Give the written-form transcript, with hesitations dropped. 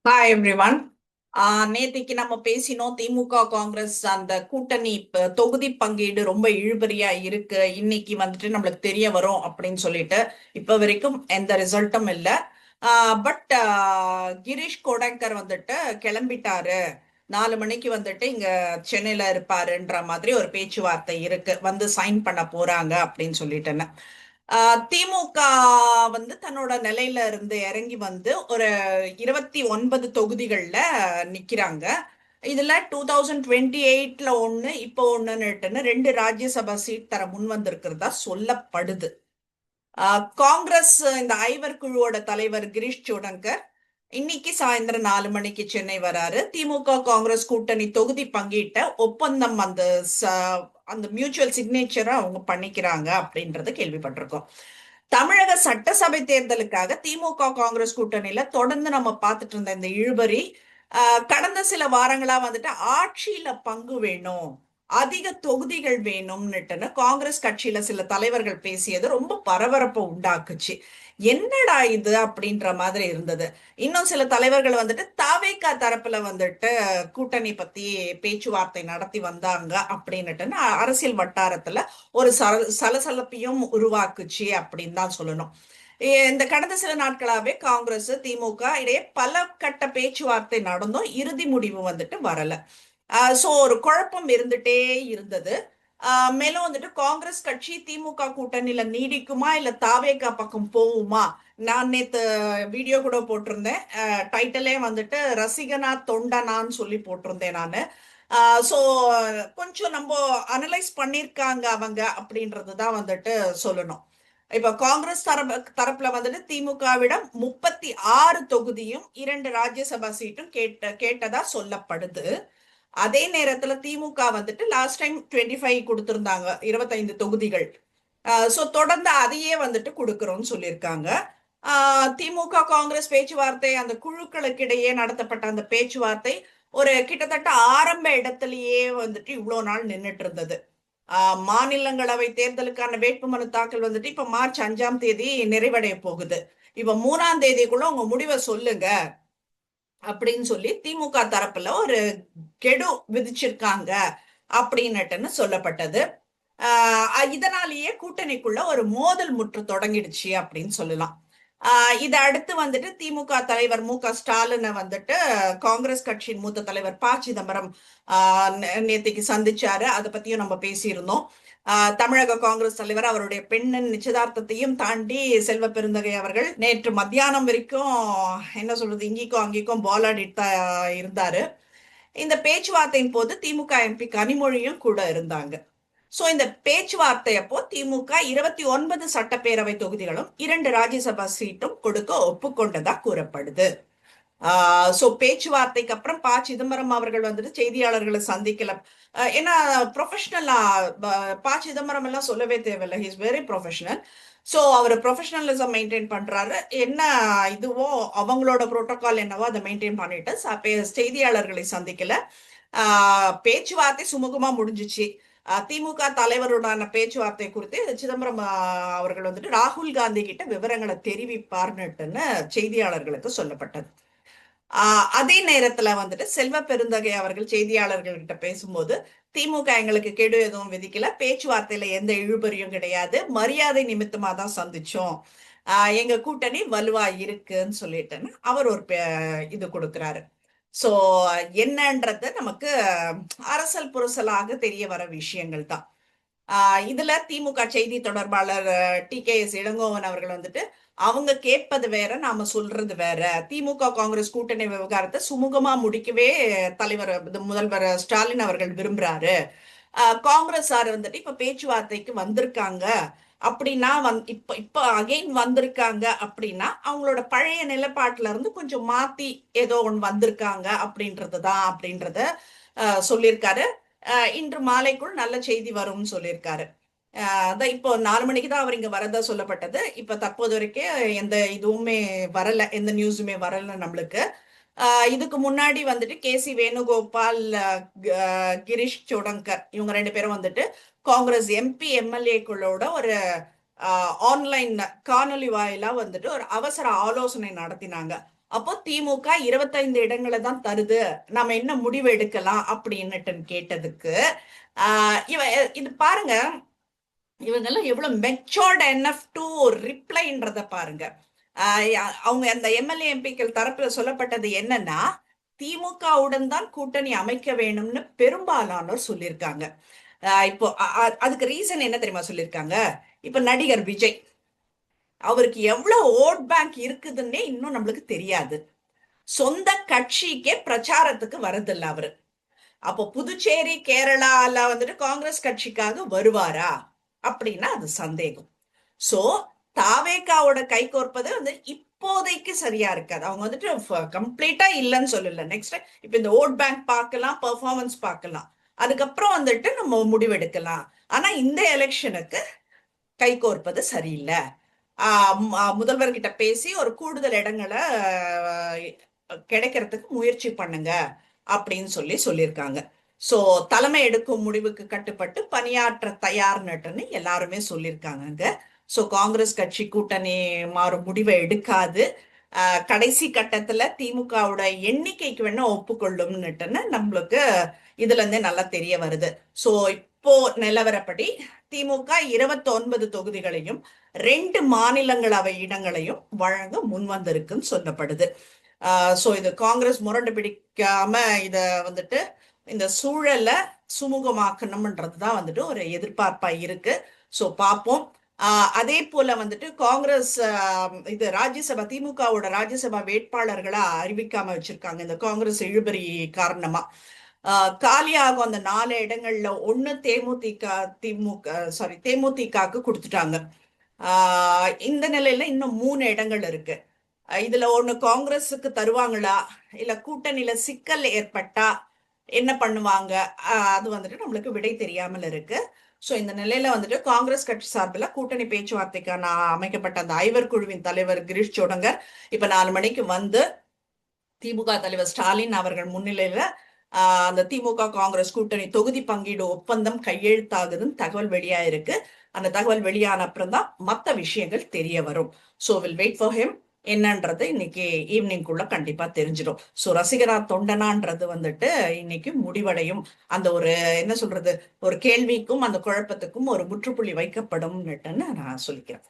Hi everyone. நேத்திக்கு நம்ம பேசினோம் திமுக காங்கிரஸ் அந்த கூட்டணி தொகுதி பங்கீடு ரொம்ப இழுபறியா இருக்கு. இன்னைக்கு வந்துட்டு நம்மளுக்கு தெரிய வரும் அப்படின்னு சொல்லிட்டு இப்ப வரைக்கும் எந்த ரிசல்ட்டும் இல்லை. பட் கிரீஷ் கோடங்கர் வந்துட்டு கிளம்பிட்டாரு. 4 மணிக்கு வந்துட்டு இங்க சென்னையில இருப்பாருன்ற மாதிரி ஒரு பேச்சுவார்த்தை இருக்கு, வந்து சைன் பண்ண போறாங்க அப்படின்னு சொல்லிட்டுன்னு. திமுக வந்து தன்னோட நிலையில இருந்து இறங்கி வந்து ஒரு 29 தொகுதிகள்ல நிக்கிறாங்க. இதுல 2028ல ஒண்ணு இப்போ ஒண்ணுன்னு ரெண்டு ராஜ்யசபா சீட் தர முன் வந்திருக்கிறதா சொல்லப்படுது. காங்கிரஸ் இந்த ஐவர் குழுவோட தலைவர் கிரீஷ் சோடங்கர் இன்னைக்கு சாயந்தரம் 4 மணிக்கு சென்னை வராரு. திமுக காங்கிரஸ் கூட்டணி தொகுதி பங்கீட்ட ஒப்பந்தம் அந்த மியூச்சுவல் சிக்னேச்சரை அவங்க பண்ணிக்கிறாங்க அப்படின்றத கேள்விப்பட்டிருக்கோம். தமிழக சட்டசபை தேர்தலுக்காக திமுக காங்கிரஸ் கூட்டணியில தொடர்ந்து நம்ம பார்த்துட்டு இருந்த இந்த இழுபறி கடந்த சில வாரங்களா வந்துட்டு ஆட்சியில பங்கு வேணும், அதிக தொகுதிகள் வேணும்னுட்டுன்னு காங்கிரஸ் கட்சியில சில தலைவர்கள் பேசியது ரொம்ப பரபரப்பை உண்டாக்குச்சு. என்னடா இது அப்படின்ற மாதிரி இருந்தது. இன்னும் சில தலைவர்கள் வந்துட்டு தாவேகா தரப்புல வந்துட்டு கூட்டணி பத்தி பேச்சுவார்த்தை நடத்தி வந்தாங்க அப்படின்னுட்டுன்னு அரசியல் வட்டாரத்துல ஒரு சலசலப்பையும் உருவாக்குச்சு அப்படின்னு தான் சொல்லணும். இந்த கடந்த சில நாட்களாவே காங்கிரஸ் திமுக இடையே பல கட்ட பேச்சுவார்த்தை நடந்தும் இறுதி முடிவு வந்துட்டு வரல. சோ ஒரு குழப்பம் இருந்துட்டே இருந்தது. மேலும் வந்துட்டு காங்கிரஸ் கட்சி திமுக கூட்டணியில நீடிக்குமா இல்ல தாவேகா பக்கம் போகுமா? நான் நேத்து வீடியோ கூட போட்டிருந்தேன். டைட்டிலே வந்துட்டு ரசிகனா தொண்டனான்னு சொல்லி போட்டிருந்தேன் நானு. சோ கொஞ்சம் நம்ம அனலைஸ் பண்ணிருக்காங்க அவங்க அப்படின்றதுதான் வந்துட்டு சொல்லணும். இப்ப காங்கிரஸ் தரப்புல வந்துட்டு திமுகவிடம் 36 தொகுதியும் 2 ராஜ்யசபா சீட்டும் கேட்டதா சொல்லப்படுது. அதே நேரத்துல திமுக வந்துட்டு லாஸ்ட் டைம் 25 கொடுத்திருந்தாங்க, 25 தொகுதிகள். சோ தொடர்ந்து அதையே வந்துட்டு கொடுக்கறோம்னு சொல்லியிருக்காங்க. திமுக காங்கிரஸ் பேச்சுவார்த்தை அந்த குழுக்களுக்கு இடையே நடத்தப்பட்ட அந்த பேச்சுவார்த்தை ஒரு கிட்டத்தட்ட ஆரம்ப இடத்திலேயே வந்துட்டு இவ்வளவு நாள் நின்றுட்டு இருந்தது. மாநிலங்களவை தேர்தலுக்கான வேட்புமனு தாக்கல் வந்துட்டு இப்ப மார்ச் 5ஆம் தேதி நிறைவடைய போகுது. இப்ப 3ஆம் தேதிக்குள்ள உங்க முடிவை சொல்லுங்க அப்படின்னு சொல்லி திமுக தரப்புல ஒரு கெடு விதிச்சிருக்காங்க அப்படின்னுட்டுன்னு சொல்லப்பட்டது. இதனாலேயே கூட்டணிக்குள்ள ஒரு மோதல் முற்று தொடங்கிடுச்சு அப்படின்னு சொல்லலாம். இதை அடுத்து வந்துட்டு திமுக தலைவர் மு.க.ஸ்டாலினை வந்துட்டு காங்கிரஸ் கட்சியின் மூத்த தலைவர் ப. சிதம்பரம் நேத்திக்கு சந்திச்சாரு. அதை பத்தியும் நம்ம பேசியிருந்தோம். தமிழக காங்கிரஸ் தலைவர் அவருடைய பெண்ணின் நிச்சயதார்த்தத்தையும் தாண்டி செல்வ பெருந்தகை அவர்கள் நேற்று மத்தியானம் வரைக்கும் என்ன சொல்றது, இங்கிக்கும் அங்கிக்கும் பாலாடிட்டு இருந்தாரு. இந்த பேச்சுவார்த்தையின் போது திமுக எம்பி கனிமொழியும் கூட இருந்தாங்க. சோ இந்த பேச்சுவார்த்தை அப்போ திமுக 29 சட்டப்பேரவை தொகுதிகளும் 2 ராஜ்யசபா சீட்டும் கொடுக்க ஒப்புக்கொண்டதா கூறப்படுது. சோ பேச்சுவார்த்தைக்கு அப்புறம் ப. சிதம்பரம் அவர்கள் வந்துட்டு செய்தியாளர்களை சந்திக்கல. ஏன்னா ப்ரொஃபஷனலா ப. சிதம்பரம் எல்லாம் சொல்லவே தேவையில்லை, he is very professional. So அவர் ப்ரொஃபஷனலிசம் மெயின்டைன் பண்றாரு. என்ன இதுவோ அவங்களோட புரோட்டோகால் என்னவோ அதை மெயின்டைன் பண்ணிட்டு செய்தியாளர்களை சந்திக்கல. பேச்சுவார்த்தை சுமூகமா முடிஞ்சிச்சு. திமுக தலைவருடான பேச்சுவார்த்தை குறித்து சிதம்பரம் அவர்கள் வந்துட்டு ராகுல் காந்தி கிட்ட விவரங்களை தெரிவிப்பார்னுட்டுன்னு செய்தியாளர்களுக்கு சொல்லப்பட்டது. அதே நேரத்துல வந்துட்டு செல்வ பெருந்தகை அவர்கள் செய்தியாளர்கள் கிட்ட பேசும்போது திமுக எங்களுக்கு கெடு எதுவும் விதிக்கல, பேச்சுவார்த்தையில எந்த இழுபறியும் கிடையாது, மரியாதை நிமித்தமா தான் சந்திச்சோம், எங்க கூட்டணி வலுவா இருக்குன்னு சொல்லிட்டுன்னு அவர் ஒரு இது கொடுக்கிறாரு. சோ என்னன்றது நமக்கு அரசல் புரசலாக தெரிய வர விஷயங்கள் தான். இதுல திமுக செய்தி தொடர்பாளர் டி.கே.எஸ். இளங்கோவன் அவர்கள் வந்துட்டு அவங்க கேட்பது வேற, நாம சொல்றது வேற. திமுக காங்கிரஸ் கூட்டணி விவகாரத்தை சுமூகமா முடிக்கவே தலைவர் முதல்வர் ஸ்டாலின் அவர்கள் விரும்புறாரு. காங்கிரஸ் வந்துட்டு இப்ப பேச்சுவார்த்தைக்கு வந்திருக்காங்க அப்படின்னா இப்ப இப்ப அகைன் வந்திருக்காங்க அப்படின்னா அவங்களோட பழைய நிலைப்பாட்டுல இருந்து கொஞ்சம் மாத்தி ஏதோ ஒன்று வந்திருக்காங்க அப்படின்றதுதான் அப்படின்றத சொல்லியிருக்காரு. இன்று மாலைக்குள் நல்ல செய்தி வரும்னு சொல்லியிருக்காரு. அதான் இப்போ 4 மணிக்கு தான் அவர் இங்க வரதா சொல்லப்பட்டது. இப்ப தற்போது வரைக்கும் எந்த இதுவுமே வரல, எந்த நியூஸுமே வரல நம்மளுக்கு. இதுக்கு முன்னாடி வந்துட்டு கே.சி. வேணுகோபால், கிரீஷ் சோடங்கர் இவங்க 2 பேரும் வந்துட்டு காங்கிரஸ் எம்பி எம்எல்ஏக்களோட ஒரு ஆன்லைன் காணொலி வாயிலா வந்துட்டு ஒரு அவசர ஆலோசனை நடத்தினாங்க. அப்போ திமுக 25 இடங்களை தான் தருது, நாம என்ன முடிவு எடுக்கலாம் அப்படின்னுட்டு கேட்டதுக்கு இவ இது பாருங்க, இவங்கெல்லாம் எவ்வளவு மெச்சோர்ட் என்எஃப் டு ரிப்ளைன்றத பாருங்க. அவங்க அந்த எம்எல்ஏ எம்பிக்கள் தரப்புல சொல்லப்பட்டது என்னன்னா, திமுகவுடன் தான் கூட்டணி அமைக்க வேணும்னு பெரும்பாலானோர் சொல்லியிருக்காங்க. இப்போ அதுக்கு ரீசன் என்ன தெரியுமா சொல்லியிருக்காங்க? இப்ப நடிகர் விஜய், அவருக்கு எவ்வளவு ஓட் பேங்க் இருக்குதுன்னே இன்னும் நம்மளுக்கு தெரியாது. சொந்த கட்சிக்கே பிரச்சாரத்துக்கு வரதில்ல அவரு. அப்போ புதுச்சேரி கேரளால வந்துட்டு காங்கிரஸ் கட்சிக்காக வருவாரா அப்படின்னா அது சந்தேகம். சோ தாவேகாவோட கை கோர்ப்பது வந்து இப்போதைக்கு சரியா இருக்காது. அவங்க வந்துட்டு கம்ப்ளீட்டா இல்லைன்னு சொல்லல. நெக்ஸ்ட் இப்ப இந்த ஓட் பேங்க் பார்க்கலாம், பெர்ஃபார்மன்ஸ் பார்க்கலாம், அதுக்கப்புறம் வந்துட்டு நம்ம முடிவெடுக்கலாம். ஆனா இந்த எலெக்ஷனுக்கு கை கோர்ப்பது சரியில்லை. முதல்வர்கிட்ட பேசி ஒரு கூடுதல் இடங்களை கிடைக்கிறதுக்கு முயற்சி பண்ணுங்க அப்படின்னு சொல்லியிருக்காங்க. சோ தலைமை எடுக்கும் முடிவுக்கு கட்டுப்பட்டு பணியாற்ற தயார்னுட்டுன்னு எல்லாருமே சொல்லியிருக்காங்க. சோ காங்கிரஸ் கட்சி கூட்டணி மாறும் முடிவை எடுக்காது. கடைசி கட்டத்துல திமுகவோட எண்ணிக்கைக்கு வேணா ஒப்புக்கொள்ளும்னுட்டுன்னு நம்மளுக்கு இதுல இருந்தே நல்லா தெரிய வருது. சோ இப்போ நிலவரப்படி திமுக 29 தொகுதிகளையும் 2 மாநிலங்களவை இடங்களையும் வழங்க முன்வந்திருக்குன்னு சொல்லப்படுது. சோ இது காங்கிரஸ் முரண்டு பிடிக்காம இத வந்துட்டு இந்த சூழலை சுமூகமாக்கணும்ன்றதுதான் வந்துட்டு ஒரு எதிர்பார்ப்பா இருக்கு. சோ பார்ப்போம். அதே போல வந்துட்டு காங்கிரஸ் இது ராஜ்யசபா திமுகவோட ராஜ்யசபா வேட்பாளர்களா அறிவிக்காம வச்சிருக்காங்க. இந்த காங்கிரஸ் இழுபறி காரணமா காலியாகும் அந்த 4 இடங்கள்ல ஒண்ணு தேமுதிகக்கு கொடுத்துட்டாங்க. இந்த நிலையில இன்னும் 3 இடங்கள் இருக்கு. இதுல ஒண்ணு காங்கிரஸுக்கு தருவாங்களா, இல்ல கூட்டணியில சிக்கல் ஏற்பட்டா என்ன பண்ணுவாங்க, அது வந்துட்டு நம்மளுக்கு விடை தெரியாமல் இருக்கு. சோ இந்த நிலையில வந்துட்டு காங்கிரஸ் கட்சி சார்பில் கூட்டணி பேச்சுவார்த்தைக்கான அமைக்கப்பட்ட அந்த ஐவர் குழுவின் தலைவர் கிரீஷ் சோடங்கர் இப்ப 4 மணிக்கு வந்து திமுக தலைவர் ஸ்டாலின் அவர்கள் முன்னிலையில அந்த திமுக காங்கிரஸ் கூட்டணி தொகுதி பங்கீடு ஒப்பந்தம் கையெழுத்தாகுதுன்னு தகவல் வெளியா இருக்கு. அந்த தகவல் வெளியான அப்புறம் தான் மற்ற விஷயங்கள் தெரிய வரும். So will wait for him. என்னன்றது இன்னைக்கு ஈவினிங்குள்ள கண்டிப்பா தெரிஞ்சிடும். சோ ரசிகரா தொண்டனான்றது வந்துட்டு இன்னைக்கு முடிவடையும். அந்த ஒரு என்ன சொல்றது, ஒரு கேள்விக்கும் அந்த குழப்பத்துக்கும் ஒரு முற்றுப்புள்ளி வைக்கப்படும் நான் சொல்லிக்கிறேன்.